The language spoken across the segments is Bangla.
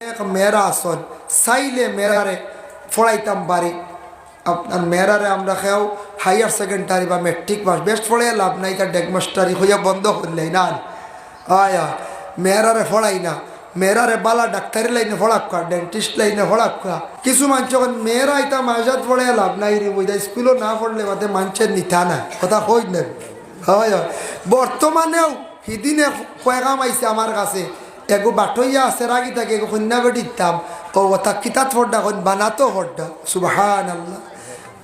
এক মেয়েরা আসন চাইলে মেয়েরারে পড়াইতাম বাড়ি আপনার মেয়েরারে আমরা খেয়াও হায়ার সেকেন্ডারি বা মেট্রিক পাস বেস্ট পড়ে লাভ নাই তার ডেকমাস্টারি হইয়া বন্ধ করলে না আয়া মেয়েরারে পড়াই না মেয়েরারে বালা ডাক্তারি লাইনে পড়াক্কা ডেন্টিস্ট লাইনে পড়াক্কা কিছু মানুষ যখন মেয়েরা এটা মাঝাত পড়ে লাভ নাই রে বুঝা স্কুলও না পড়লে বাদে মানুষের নিতা না কথা কই নেন হয় বর্তমানেও সিদিনে কয়েকাম আইছে আমার কাছে এগো বাটইয়া আছে রাগি থাকে এগো কন্যা বেটি দিতাম ও তা কিতাব ফড্ডা কন বানাতো ফড্ডা সুবহান আল্লাহ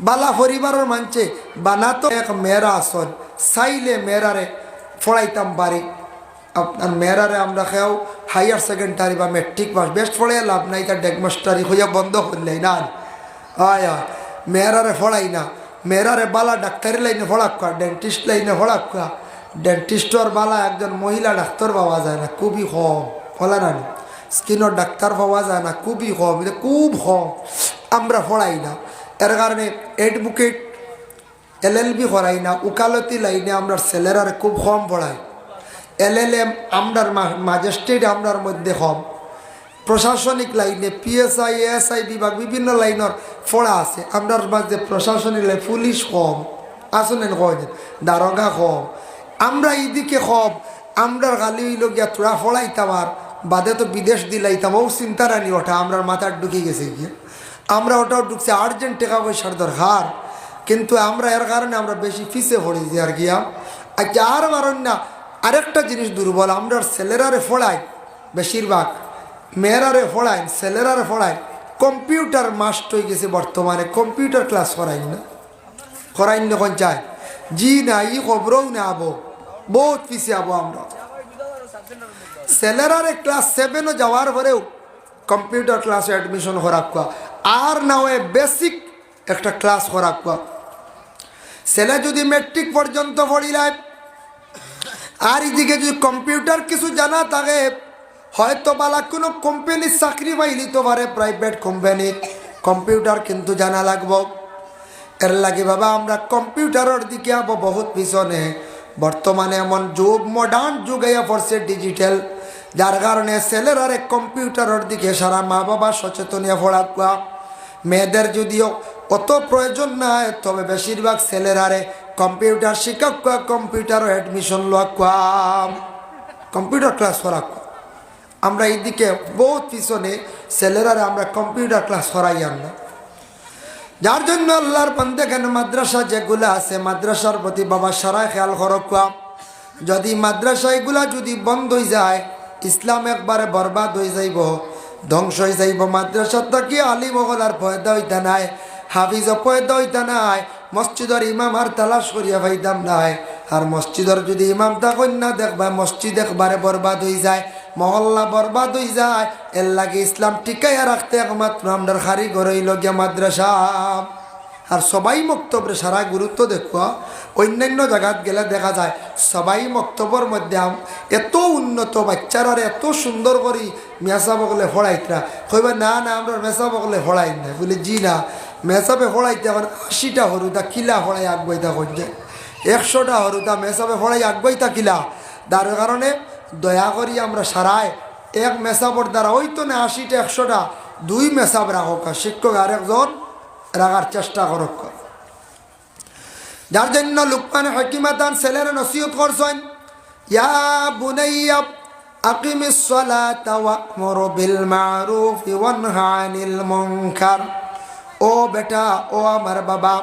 বালা পরিবারের মানছে বানাতো এক মেয়েরা আসন চাইলে মেয়েরারে পড়াইতাম বাড়ি আপনার মেয়েরারে আমরা খেয়াও হায়ার সেকেন্ডারি বা মেট্রিক পাস বেস্ট পড়ে লাভ নাই তার ডেকমাস্টারি হইয়া বন্ধ করলে না আয়া মেয়েরারে পড়াই না মেয়েরারে বালা ডাক্তারি লাইনে পড়াক্কা ডেন্টিস্ট লাইনে পড়াক্কা ডেন্টিস্টর বালা একজন মহিলা ডাক্তার পাওয়া যায় না খুবই কম ফলা না স্কিনের ডাক্তার পাওয়া যায় না খুবই কম এটা খুব কম আমরা পড়াই না এর কারণে অ্যাডভোকেট LLB করাই না উকালতি লাইনে আমরা ছেলেরারে খুব কম পড়াই LLM আমরার ম্যাজিস্ট্রেট আমরার মধ্যে কম প্রশাসনিক লাইনে PSI ASI বিভাগ বিভিন্ন লাইনের পড়া আছে আমরার মাঝে প্রশাসনিক লাইন পুলিশ কম আসলেন কম দারোগা কম আমরা এইদিকে কম আমরার গালি হইল গিয়া তোরা ফড়াইতাম আর বাদে তো বিদেশ দিলাইতাম ও চিন্তা রানি ওঠা আমরার মাথার ঢুকে গেছে গিয়ে আমরা ওটাও ঢুকছে আর্জেন্ট টাকা পয়সার দরকার কিন্তু আমরা এর কারণে আমরা বেশি ফিসে পড়েছি আর গিয়া আচ্ছা আর কারণ না আরেকটা জিনিস দুর্বল আমরার ছেলেরারে ফড়াই বেশিরভাগ মেয়েরারে ফড়াই ছেলেরারে ফড়াই কম্পিউটার মাস্ট হয়ে গেছে বর্তমানে কম্পিউটার ক্লাস করাই না কোন চায় জি না ই খবরও না আবো বহুত পিছিয়ে আবো আমরা ছেলেরারে ক্লাস 7ও যাওয়ার পরেও কম্পিউটার ক্লাসে অ্যাডমিশন করাক্কা আর না হয় বেসিক একটা ক্লাস করাক্কা ছেলে যদি মেট্রিক পর্যন্ত পড়িলায় আর এদিকে যদি কম্পিউটার কিছু জানা থাকে হয়তো বালা কোনো কোম্পানির চাকরি পাইলি তো পারে প্রাইভেট কোম্পানি কম্পিউটার কিন্তু জানা লাগবো এর লাগে বাবা আমরা কম্পিউটারের দিকে আবো বহুত পিছনে বর্তমানে এমন যুগ মডার্ন যুগ আইয়া পড়ছে ডিজিটাল যার কারণে ছেলেরারে কম্পিউটারের দিকে সারা মা বাবা সচেতনিয়া পড়াকুয়া মেয়েদের যদিও অত প্রয়োজন নাই তবে বেশিরভাগ ছেলেরারে কম্পিউটার শিক্ষা কম্পিউটার অ্যাডমিশন লওয়া কম্পিউটার ক্লাস করাকুয়া আমরা এইদিকে বহুত পিছনে ছেলেরারে আমরা কম্পিউটার ক্লাস করাই আমরা যার জন্য আল্লাহর বান্দা কেন মাদ্রাসা যেগুলো আছে মাদ্রাসার প্রতি বাবা সারাই খেয়াল করকুয়া যদি মাদ্রাসা এগুলা যদি বন্ধ হয়ে যায় ইসলাম একবারে বরবাদ হয়ে যাইব ধ্বংস হয়ে যাইব মাদ্রাসা থাকি আলিম ওগলার পয়দা হইতা নাই হাফিজ পয়দা হইতা নাই মসজিদের ইমাম আর তালাশ করিয়া পাইতাম নাই আর মসজিদের যদি ইমাম তখন না দেখবা মসজিদ একবারে বরবাদ হয়ে যায় মহল্লা বরবাদ হয়ে যায় এর লাগে ইসলাম টিকাইয়া রাখতে একমাত্র আমরা খারি ঘর হইল গিয়া মাদ্রাসা আর সবাই মক্তব্যে সারা গুরুত্ব দেখুয়া অন্যান্য জায়গাত গেলে দেখা যায় সবাই মক্তব্যর মধ্যে এত উন্নত বাচ্চারা এত সুন্দর করি মেসা বকলে ফড়াইতরা কইবা না না আমরা মেসা বকলে ফড়াই না বলে জি না মেসাবে ফড়াইতে এখন 80টা হরুদা কিলা ফড়াই আগবাইতা করছে 100টা হরুদা মেসাবে ফড়াই আগবাইতা কিলা তার কারণে দয়া করি আমরা সারায় এক মেসাবর দ্বারা ওই তো না 80টা 100টা 2 মেসাব রাখক শিক্ষক আরেকজন রাখার চেষ্টা করক যার জন্য লুকমান হাকিমাতান ছেলেরা নসিহত করছেন ইয়া বুনাইয়া আকিমিস সালাতা ওয়া'মুর বিল মা'রুফ ওয়ানহা আনিল মুনকার ও বেটা ও আমার বাবা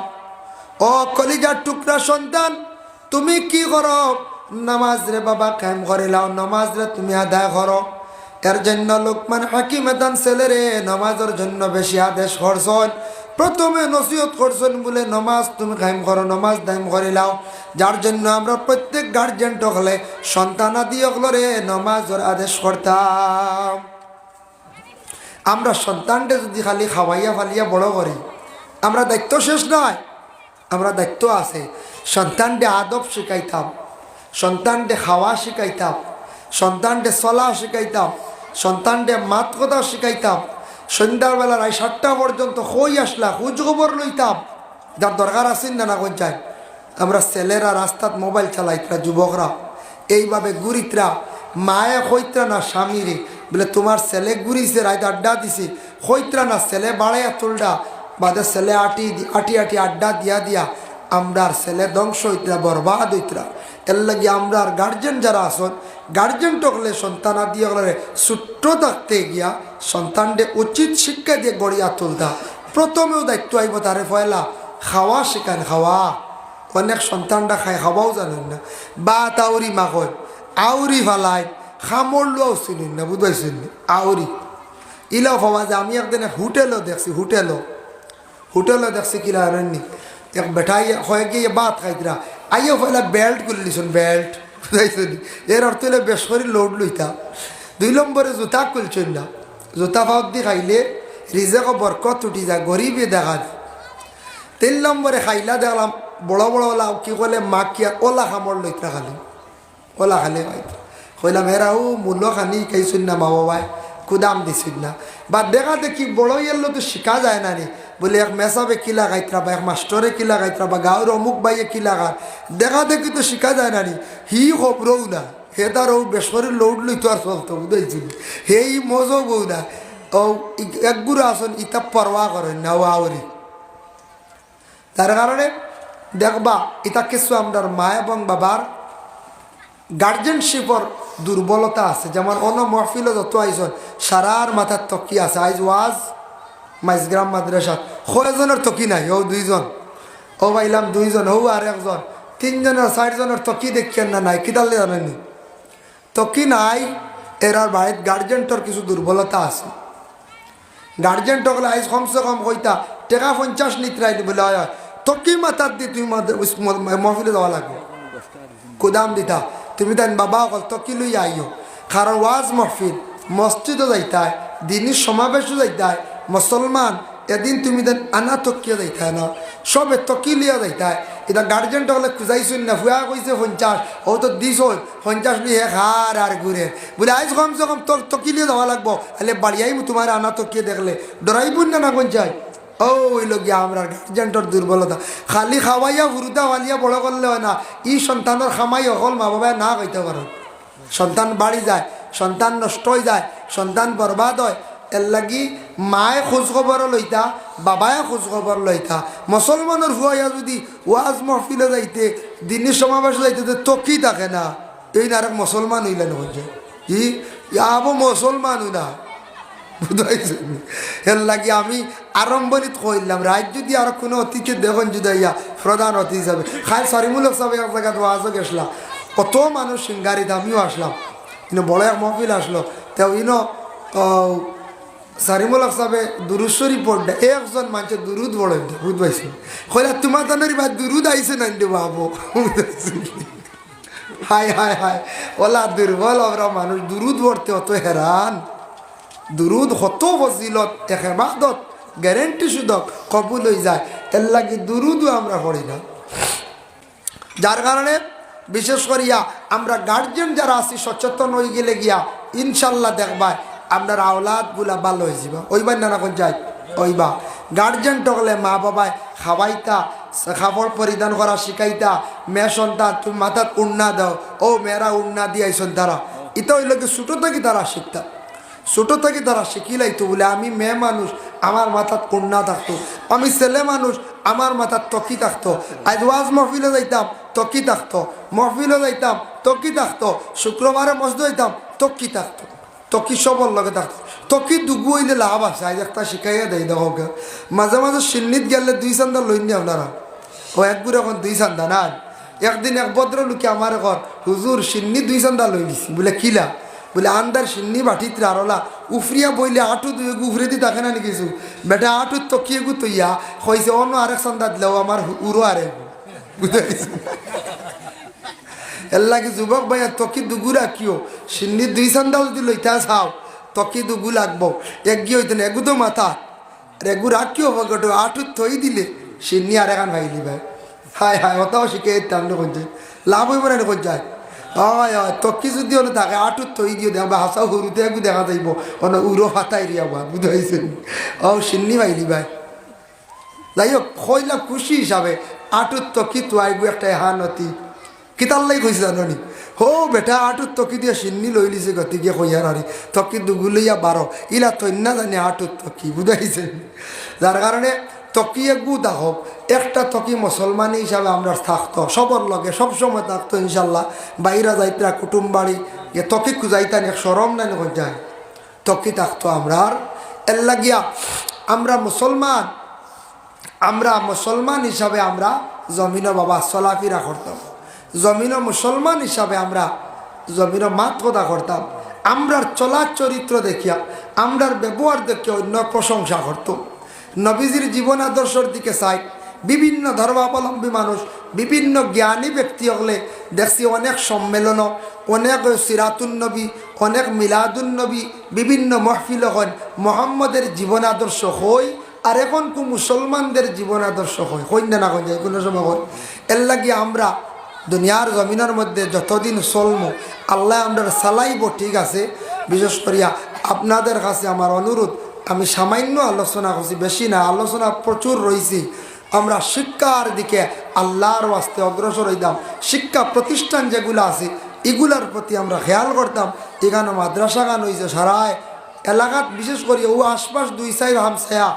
ও কলিজার টুকরা সন্তান তুমি কি করো নামাজ রে বাবা কায়েম করে লাও নামাজ রে তুমি আদায় করো এর জন্য লুকমান হাকিমাতান ছেলেরে নামাজের জন্য বেশি আদেশ করছেন প্রথমে নসিহত করছেন বলে নামাজ তুমি কায়েম করো নামাজ দায়েম করে লাও যার জন্য আমরা প্রত্যেক গার্জেন হলে সন্তানাদি হলরে নামাজের আদেশ করতাম আমরা সন্তানটা যদি খালি খাওয়াইয়া ফালিয়া বড় করি আমরা দায়িত্ব শেষ নয় আমরা দায়িত্ব আছে সন্তানটা আদব শিখাইতাম সন্তানটা খাওয়া শিখাইতাম সন্তানটা চলা শিখাইতাম সন্তানটা মাত কথা শিখাইতাম সন্ধ্যাবেলা 7টা পর্যন্ত কই আসলা খোঁজ খবর লইতাম যার দরকার আছেন না কোন চাই আমরা ছেলেরা রাস্তাত মোবাইল চালাইতরা যুবকরা এইভাবে গুরিতরা মায়ে কইতরা না স্বামীরে বলে তোমার ছেলে ঘুরিছে রাত আড্ডা দিছে হইতরা না ছেলে বাড়াইয়া তুলডা বাদে ছেলে আটি আটি আটি আড্ডা দিয়া দিয়া আমরার ছেলে ধ্বংস হইতরা বরবাদ হইতরা। এর লাগে আমরার গার্জেন যারা আসন গার্জেন টকলে সন্তান দিয়ে গেলে ছোট্ট থাকতে গিয়া সন্তানকে উচিত শিক্ষা দিয়ে গড়িয়া তুলতা। প্রথমেও দায়িত্ব আইব তারে পয়লা খাওয়া শিখান খাওয়া। অনেক সন্তানটা খায় খাওয়াও জানেন না বা তাউরি মাখন আউরি ফালায় খামড়লোও চিনুন না বুঝাইছেন আউরি ইলাও ভাবা যে আমি একদিন হোটেলও দেখছি হোটেলও দেখছি কিলা আনেননি এক বেটাই হয়ে গিয়ে ভাত খাইতরা আইও ফেলা বেল্ট করে দিছেন বেল্ট বুঝাইছেন এর অর্থ হলে বেশ করে লোড লইতা। 2 নম্বরে জুতা খুলছেন না জুতা ভাত দিয়ে খাইলে রিজেক বরকত উঠি যায় গরিবে দেখা যায়। 3 নম্বরে খাইলা দেখলাম বড় বড় ওলা কি করলে মাকিয়া ওলা খামড় লইতরা খালি ওলা খালে খাইতো কইলাম হেরাও মূল্য খানি খাইছুন না মা বাবাই কুদাম দিছুন না বা দেখা দেখি বড় এলো তো শিখা যায় না নি বলে এক মেসাবে কি লাগাইতরা বা এক মাস্টরে কি লাগাইতরা বা গাঁর অমুক বাইয়ে কি লাগার দেখা দেখি তো শিখা যায় না নি হি খবরও না হে তারও বেসরের লোড লইতো আর চলতো বুঝাইছিল হেই মজও বউ না ও একগুলো আসন ইতা পরোয়া করেন না ও আওরি। তার কারণে দেখবা এটা কিছু আমার মা এবং বাবার গার্জেনশিপর দুর্বলতা আছে। যেমন অন্য মহফিল যত আইসন সারার মাথার তকি আছে আইজ ওয়াজ মাইজগ্রাম মাদ্রাসা কয়জনের তকি নাই ও 2 জন ও পাইলাম 2 জন ও আর 1 জন 3 জনের 4 জনের তকি দেখছেন না নাই কিতালে জানেনি তকি নাই এরার বাড়ির গার্জেন্টর কিছু দুর্বলতা আছে। গার্জেন টকলে আইজ কমসে কম কইতা টাকা 50 নিত্রাই বলে হয় তকি মাথার দিয়ে তুমি মহফিলে যাওয়া লাগবে কুদাম দিতা তুমি তাই বাবা অকল তকি লই আইও। কারণ ওয়াজ মহফিল মসজিদও যাইতায় দিনের সমাবেশও যাইতায় মুসলমান এদিন তুমি দেন আনা তকিয়ে যাইতায় না সবে তকি লিয়া যাইতায়। এটা গার্জেন টকলে খুঁজাইছুন না ফুয়া কইছে 50 ও তো দিস 50 লিয়ে হার আর ঘুরে বলে আইজ কমসে কম তোর তকি লিয়ে যাওয়া লাগবো তাহলে বাড়িয়াই তোমার আনা তকিয়ে দেখলে ডরাইবুন না কোন চাই ও ওই লোক আমরা গার্জেন্টর দুর্বলতা খালি খাওয়াইয়া হুরুদা হালিয়া বড় করলে হয় না ই সন্তানের খামাই অকল মা বাবায় না কইতে পারেন সন্তান বাড়ি যায় সন্তান নষ্ট হয়ে যায় সন্তান বরবাদ হয়। এর লাগি মায়ে খোঁজখবর লইতা বাবায় খোঁজখবর লইতা। মুসলমানের হুয়া যদি ওয়াজ মহফিলে যাইতে দিনের সমাবেশ যাইতে তকি থাকে না এই না আরেক মুসলমান হইলেন হচ্ছে ই আবো মুসলমান না বুঝাইছে। এর লাগে আমি আরম্ভণিত কইলাম রাত যদি আর কোনো অতিথি দেখুন যদি ইয়া প্রধান অতিথি হিসাবে খাই সরিমূলক সাহেব এক জায়গায় ওয়াজও গেছিলাম কত মানুষ সিঙ্গারিত আমিও আসলাম ইনো বড় এক মহফিল আসলো তো ইনো সারিমূলক সাহেবে দুরুদ শরীফ পড়ে একজন মানুষের দুরুদ বড় বুঝ পাইছি কইলা তোমার তানের বা দুরুদ আইসে না বাবু হাই হাই হাই ওলা দুর্বল ওরা মানুষ দুরুদ পড়তে অত হেরান দুরুদ কত ফজিলত এবাদত গ্যারেন্টি সুদক কবুল হয়ে যায়। এর লাগে দুরুদও আমরা পড়ি না। যার কারণে বিশেষ করিয়া আমরা গার্জেন যারা আছি সচেতন হয়ে গেলে গিয়া ইনশাল্লাহ দেখবা আপনার আওলাদগুলা ভালো হয়ে যাবা ওইবার না কোন যাই ওইবা গার্জেন টকলে মা বাবায় খাওয়াইতা খাবার পরিধান করা শিখাইতা মেয়ে সন্তান তুমি মাথাত উন্না দাও ও মেয়েরা উন্না দিয়াইছেন তারা এটা ওই লোকে ছোটো থেকে তারা শিখতা ছোটো থেকে তারা শিখিলাইতো বলে আমি মেয়ে মানুষ আমার মাথাত কন্যা থাকতো আমি ছেলে মানুষ আমার মাথার তকি থাকতো আজ ওয়াজ মহফিলে যাইতাম তকি থাকতো মহফিলে যাইতাম তকি থাকতো শুক্রবারে মসজিদ যাইতাম তকি থাকতো তকি সবর লগে থাকতো তকি দুগু হইলে লাভ আছে আজ একটা শিখাইয়া দেয় দেখো মাঝে মাঝে সিন্নিত গেলে 2 চান্দা লইন নি আপনারা ও একগুলো এখন 2 চান্দা না। একদিন এক ভদ্র লোকে আমার ঘর হুজুর সিন্নি 2 চান্দা লই দিছি বলে কিলা বলে আন্দার সিন্নি বাটিত আরলা উফরিয়া বইলে আটু দুই উফরে দি থাকে না নি কিছু বেটা আটু তকিয়ে গু তৈয়া হয়েছে অন্য আরেক চান্দা দিলেও আমার উড়ো আরে বুঝতে এর লাগে যুবক ভাইয়া তকি দুগু রাখিও সিন্নি 2 চান্দাও যদি লইতা চাও তকি দুগু লাগবো এক গিয়ে হইতেন এগু তো মাথা এগু রাখিও ভগট আটু থই দিলে সিন্নি আর এখান ভাইলি ভাই হায় হায় ওটাও শিখে দিতাম না কোন লাভ হইব না কোন যায় হয় হয় তকি যদি হলে থাকে আটুর থই দিও দেখবা হাসা সরুতে একটু দেখা যাইব অন্য উড়ো ফাটাই রিয়া বা বুঝাইছে ও সিন্নি ভাইলি ভাই যাই হোক কইলাম খুশি হিসাবে আটুর তকি তো আইগু একটা হানতি কিতাল্লাই কইছে জানি হো বেটা আটুর তকি দিয়ে সিন্নি লই লিছে গতি গিয়ে কইয়ার হারি তকি দুগুলিয়া 12 ইলা তৈন্না জানি আটুর তকি বুঝাইছেন। যার কারণে তকি একগু দেখক একটা তকি মুসলমানি হিসাবে আমরা থাকতো সবর লগে সবসময় থাকতো ইনশাল্লাহ। বাইরা যাইতরা কুটুম বাড়ি তকি খুঁজাইতান এক সরম নাই যায় তকি থাকতো আমরা। আর এর লাগিয়া আমরা মুসলমান হিসাবে আমরা জমিনও বাবা চলাফেরা করতাম, জমিনও মুসলমান হিসাবে আমরা জমিনও মাত কথা করতাম। আমরার চলার চরিত্র দেখিয়া আমরার ব্যবহার দেখিয়া অন্য প্রশংসা করতাম। নবীজির জীবন আদর্শের দিকে চাই বিভিন্ন ধর্মাবলম্বী মানুষ বিভিন্ন জ্ঞানী ব্যক্তি হলে দেখছি অনেক সম্মেলন অনেক সিরাতুন্নবী অনেক মিলাদুন্নবী বিভিন্ন মহফিল হন মোহাম্মদের জীবন আদর্শ হই। আর এখন কু মুসলমানদের জীবন আদর্শ হয় হই না হয়ে যায় কোনো সময় হয়। এর লাগিয়ে আমরা দুনিয়ার জমিনের মধ্যে যতদিন চলমো আল্লাহ আমরা চালাইব ঠিক আছে। বিশেষ করিয়া আপনাদের কাছে আমার অনুরোধ, আমি সামান্য আলোচনা করছি বেশি না, আলোচনা প্রচুর রয়েছি। আমরা শিক্ষার দিকে আল্লাহর ওয়াস্তে অগ্রসর হইতাম। শিক্ষা প্রতিষ্ঠান যেগুলো আছে এগুলার প্রতি আমরা খেয়াল করতাম। এখানে মাদ্রাসা গান হয়েছে সারায় এলাকাত, বিশেষ করে ও আশপাশ 2-4 হামসায়া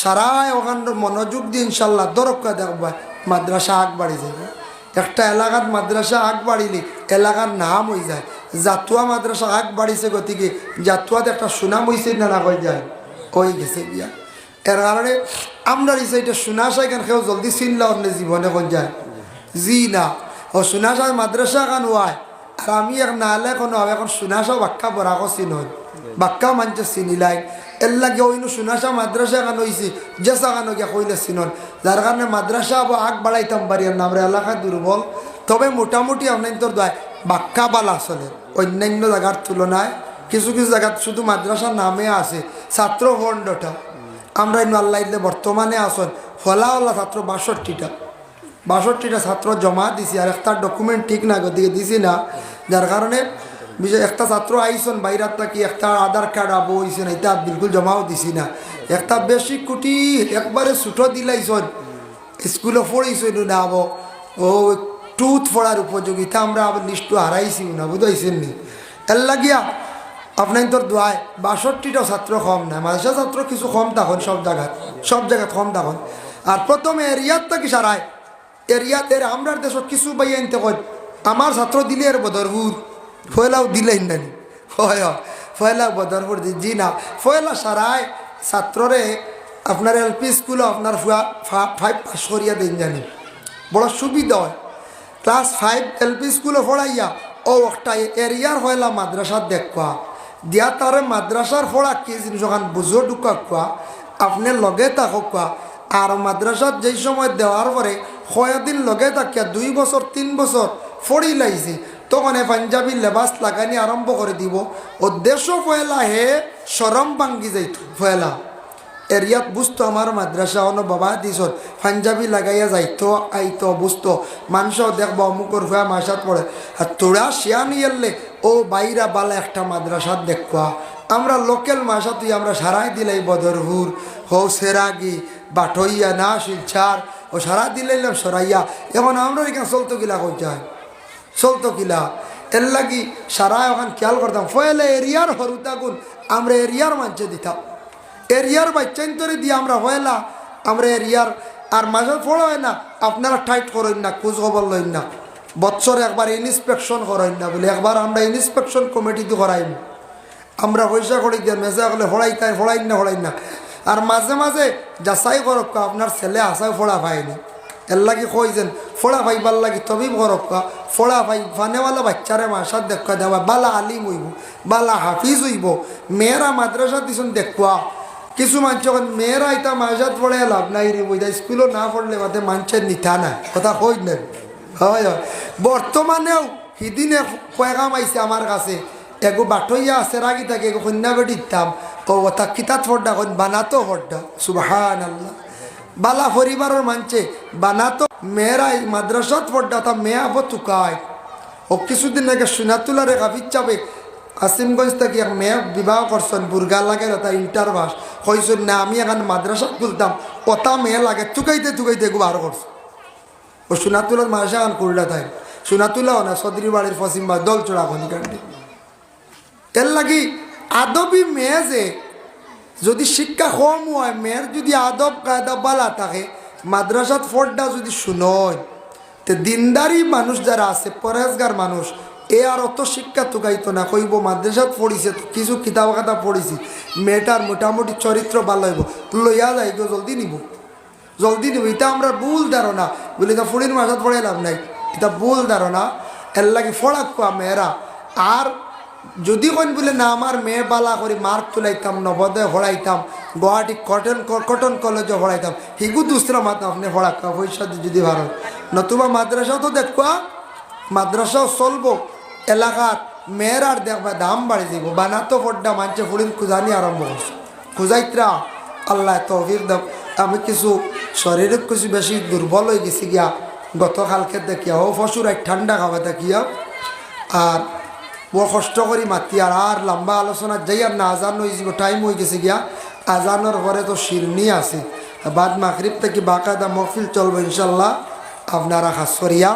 সারায় ওখান মনোযোগ দিয়ে ইনশাল্লাহ দরকার দেখবা মাদ্রাসা আগ বাড়ি যাবে। একটা এলাকাত মাদ্রাসা আগ বাড়িলে এলাকার নাম হয়ে যায়। জাতুয়া মাদ্রাসা আগ বাড়িছে গতিকে জাতুয়াত একটা সুনাম হয়েছে না না হয়ে যায় হয়ে গেছে গিয়া। এর কারণে আমরা এটা সুনাশা কেন কেউ জলদি চিনলা অন্য জীবনে হয়ে যায় জি না ও সুনাশায় মাদ্রাসা কান হয়। আর আমি এক নাহলে কোনো হবে এখন সুনাশা বাক্কা বরাকো চিন বাক্কা মানছে চিনিলাই এর লাগে ওই সুনাশা মাদ্রাসা কান হয়েছি জেসা কানো গিয়া কইলে চিনন। যার কারণে মাদ্রাসা আগ বাড়াইতাম পারি না আমরা এলাকা দুর্বল। তবে মোটামুটি আপনার তোর দয় বাক্কা বালা চলে অন্যান্য জায়গার তুলনায়। কিছু কিছু জায়গাত শুধু মাদ্রাসার নামে আছে ছাত্র খণ্ডটা আমরা ইনু আল্লাহ ইলে বর্তমানে আসন হলা ছাত্র 62টা ছাত্র জমা দিছি। আর একটা ডকুমেন্ট ঠিক না গতিকে দিছি না। যার কারণে বিশেষ একটা ছাত্র আইসন বাইরাত থাকি একটা আধার কার্ড আবো হয়েছেন এটা বিলকুল জমাও দিছি না। একটা বেশি কুটি একবারে ছুটো দিলাইছন স্কুলে পড়াইছেন না আবো ও টুথ পড়ার উপযোগিতা আমরা আবার লিস্টও হারাইছি না বুঝাইছেন নি। এর লাগিয়া আপনার তোর দোয়ায় 62টা ছাত্র কম না, মাদ্রাসা ছাত্র কিছু কম তখন সব জায়গায় কম তখন। আর প্রথমে এরিয়াত থাকি সারায় এরিয়াত এর আমরা দেশত কিছু বাইয়া আনতে কই আমার ছাত্র দিলে এর বদরপুর ফয়লাও দিলেন নানি হয় ফয়লা বদরপুর জি না ফয়লা সারায় ছাত্ররে আপনার এলপি স্কুলে আপনার 5 পাস করিয়া দিন জানি বড় সুবিধা হয়। ক্লাস 5 এলপি স্কুলে পড়াইয়া ও একটা এরিয়ার হয়লা মাদ্রাসার দেখবা দিয়া তারে মাদ্রাসার পড়া কি জিনিস ওখান বুঝো ঢুকা কোয়া আপনি লগে থাকো কোয়া। আর মাদ্রাসার যেই সময় দেওয়ার পরে কয়েকদিন লগে থাকিয়া 2 বছর 3 বছর পড়ি লাইছি তখন পাঞ্জাবি লেবাস লাগানি আরম্ভ করে দিব। ও দেশও ফয়লা হে সরম ভাঙ্গি যাইত ফয়লা এরিয়াত বুঝতো আমার মাদ্রাসা অন বাবা দিস পাঞ্জাবি লাগাইয়া যাইতো আইতো বুঝতো মানুষও দেখবো অমুকর ভয়া মাসাত পড়ে। আর তোরা শিয়া নিয়ে এলে ও বাইরা বালা একটা মাদ্রাসাত দেখবা আমরা লোকাল মাসা তুই আমরা সারাই দিলাই বদরপুর হো সেরাগি বাঠইয়া না শিলছার ও সারা দিলাইলাম সরাইয়া। এখন আমরা এখানে চলতো কিলা কই যায় চলতো কিলা এর লাগি সারা ওখান খেয়াল করতাম ফয়লে এরিয়ার হরুতা গুণ আমরা এরিয়ার মাঝে দিতাম এরিয়ার বাচ্চাইন তরে দিয়ে আমরা হয়লা আমরা এরিয়ার আর মাঝে পড়া হয় না আপনারা টাইট করেন না খোঁজ খবর লইন না বছরে একবার ইন্সপেকশন করেন না বলে একবার আমরা ইন্সপেকশন কমিটিতে করাইন আমরা পয়সা করি দিয়ে মেজা করলে ফড়াইন না। আর মাঝে মাঝে যাচাই করক আপনার ছেলে আশায় ফোড়া পায়নি এর লাগি কইছেন ফোড়া পাইবার লাগি তবেই করক ফোড়া পাই ফানেওয়ালা বাচ্চারে মাসার দেখা দেওয়া বালা আলিম হইব বালা হাফিজ হইব। মেয়েরা মাদ্রাসা দিছুন দেখুয়া কিছু মানুষ যখন মেয়েরা এটা মাসাত পড়ে লাভ নাই রে বইটা স্কুলও না পড়লে মাঝে মানুষের নিথা নাই কথা কই নেন হয় বর্তমানেও সিদিনে কয়েকাম আইছে আমার কাছে এগো বাটইয়া আছে রাগি থাকে এগো কন্যা বেটি দিতাম ও ওটা কিতাব ফড্ডা কন বানাতো ফড্ডা সুবহান আল্লাহ বালা পরিবারের মানছে বানাতো মেয়েরাই মাদ্রাসাত ফড্ডা তা মেয়া আবো তুকায় ও কিছুদিন আগে সুনাতুলারে কাফির চাপে আসিমগঞ্জ থেকে এক মেয়ে বিবাহ করছেন বুর্গা লাগে ওটা ইন্টারভাস কইছেন না আমি এখন মাদ্রাসা খুলতাম ওটা মেয়ে লাগে তুকাইতে গু বার করছে ও সুনাতুলার মাদ্রাসা এখন করলা তাই সোনা তুলাও না সদরি বাড়ির পশ্চিম বা দল চড়া খনিকাণ্ডে এর লাগি আদবি মেয়ে যে যদি শিক্ষা কম হয় মেয়ের যদি আদব কায়দা বালা থাকে মাদ্রাসাত ফোরটা যদি শুনয় তে দিনদারি মানুষ যারা আছে পরেজগার মানুষ এ আর অত শিক্ষা তুকাইতো না কইব মাদ্রাসাত পড়িছে কিছু কিতাব খাতা পড়িছি মেয়েটার মোটামুটি চরিত্র ভালো হইব লইয়া যাই গো জলদি নিব এটা আমরা ভুল ধারণা বলি তা ফুড়ির মাসাত পড়ে লাভ নাই এটা ভুল ধারণা এর লাগে ফড়াক মেয়েরা আর যদি কোন বলে না আমার মেয়ে বালা করে মার্ক তুলাইতাম নবোদয় পড়াইতাম গুয়াহাটি কটন কলেজে পড়াইতাম হিগু দুসরা মাত আপনি পড়াক্কা পয়সা যদি ভারত নতুবা মাদ্রাসাও তো দেখবা মাদ্রাসাও চলবো এলাকার মেয়ের আর দেখবা দাম বাড়ি যাব বানাতো ফড্ডা মানছে ফুড়িন খুঁজানি আরম্ভ করছে খুঁজাইত্রা আল্লাহ তৌফিক দাও আমি কিছু শরীরে কিছু বেশি দুর্বল হয়ে গেছি গিয়া গতকালকে দেখিয়া ও ফসুর ঠান্ডা খাওয়া দেখিয়া আর বড় কষ্ট করি মাতি আর লম্বা আলোচনা যাই আর না আজান হয়ে যাব টাইম হয়ে গেছে গিয়া আজানোর পরে তো শিরনি আছে বাদ মাগরিব থেকে বাকায়দা মহফিল চলবে ইনশাল্লাহ আপনারা খাস করিয়া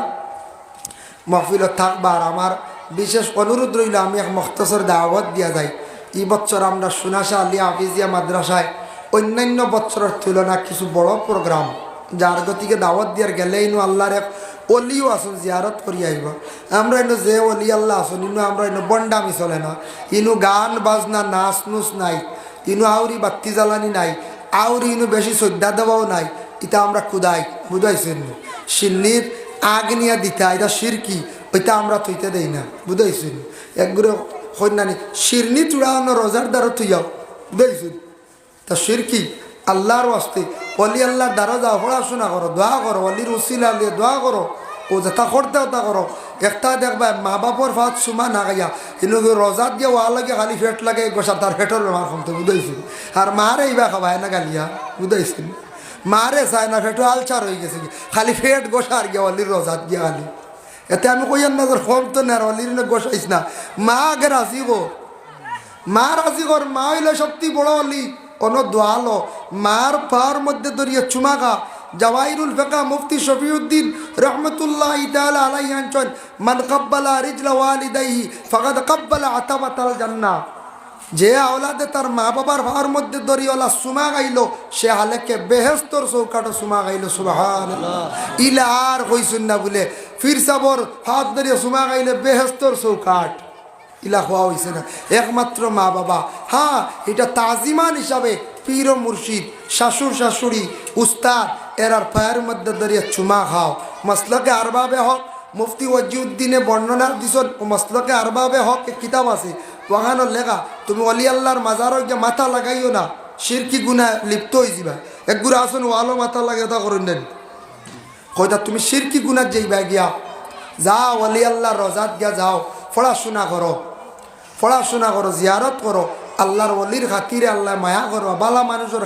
মহফিল থাকবা আর আমার বিশেষ অনুরোধ রইল আমি এক মুখতসর দাওয়াত দিয়া যাই এই বছর আমরা সুনাশা আলিয়া হাফিজিয়া মাদ্রাসায় অন্যান্য বছরের তুলনা কিছু বড় প্রোগ্রাম যার গতিকে দাওয়াত দিয়ার গেলে ইনু আল্লাহর এক অলিও আসুন জিয়ারত করি আইব আমরা ইনু যে অলি আল্লাহ আসুন ইনু আমরা ইনু বন্ডামি চলে না ইনু গান বাজনা নাচ নুচ নাই ইনু আউরি বাত্তি জ্বালানি নাই আউরি ইনু বেশি শ্রদ্ধা দেওয়াও নাই এটা আমরা কুদাই বুঝাইছেন সিন্নির আগ নিয়ে দিতা এটা সিরকি ওইটা আমরা থইতে দেই না বুঝাইছেন একগুলো কন্যানি শিরনি চূড়ানো রোজার দ্বারা থুইয়াও বুঝাইছেন তা সিরকি আল্লাহর ওয়াস্তে অলি আল্লাহর দ্বারা যাও পড়াশোনা করো দোয়া করো অলির উসিলা দিয়ে দোয়া করো ও যেটা করতে ওটা করো একটা দেখবা মা বাপর ফাঁদ সুমা না গাইয়া কিন্তু রোজাত গিয়ে ওয়া লাগে খালি ফেট লাগে গোসা তার ফেটের বেমার কমতে বুঝাইছিল আর মারে এইবা খাবায় না গালিয়া বুঝাইছিল মারে চায় না ফেটো আলচার হয়ে গেছে খালি ফেট গোসা আর গিয়া অলির রোজাত গিয়া খালি এতে আমি কইয়ার নজর কম তো না অলির গোসাইস না মা আগে রাজি গো মা রাজি কর মা হইলে সত্যি বড় অলি কোনো দোয়ালো মার পার মধ্যে দরিয়ে চুমাগা জাওয়াহিরুল ফিকা মুফতি শফিউদ্দিন রহমতুল্লাহ তাআলা আলাইহি আনছেন মান কাব্বালা রিজলা ওয়ালিদাইহি ফাকাদ কাব্বালা আতাবাতাল জান্নাহ যে আওলাদে তার মা বাবার পার মধ্যে দরিওয়ালা সুমা গাইলো সে হালেকে বেহেশতর চৌকাটো সুমা গাইলো সুবহানাল্লাহ ইলা আর কইছেন না বলে ফির সাবর হাত দরিয়ে সুমা গাইলে বেহেশতর চৌকাট ইলা হওয়া হয়েছে না একমাত্র মা বাবা হ্যাঁ এটা তাজিমান হিসাবে পীর ও মুর্শিদ শাশুড় শাশুড়ি উস্তাদ এরার পায়ের মধ্যে দাঁড়িয়ে চুমা খাও মসলকে আরবাবে হক মুফতি ওয়াজিউদ্দিনে বর্ণনা দিছন ও মসলকে আরবাবে হক এক কিতাব আছে ওখানে লেখা তুমি অলি আল্লাহর মাজারও গিয়ে মাথা লাগাইও না শিরকি গুনাহ লিপ্ত হয়ে যাবা একগুলো আসুন ওয়ালো মাথা লাগে তা করুন দেন কইতা তুমি শিরকি গুনাহ যাইবা গিয়া যাও অলি আল্লাহর রোজাত গিয়া যাও পড়াশোনা করো জিয়ারত করো আল্লাহর ওলির খাতিরে আল্লাহ মায়া করো বালা মানুষের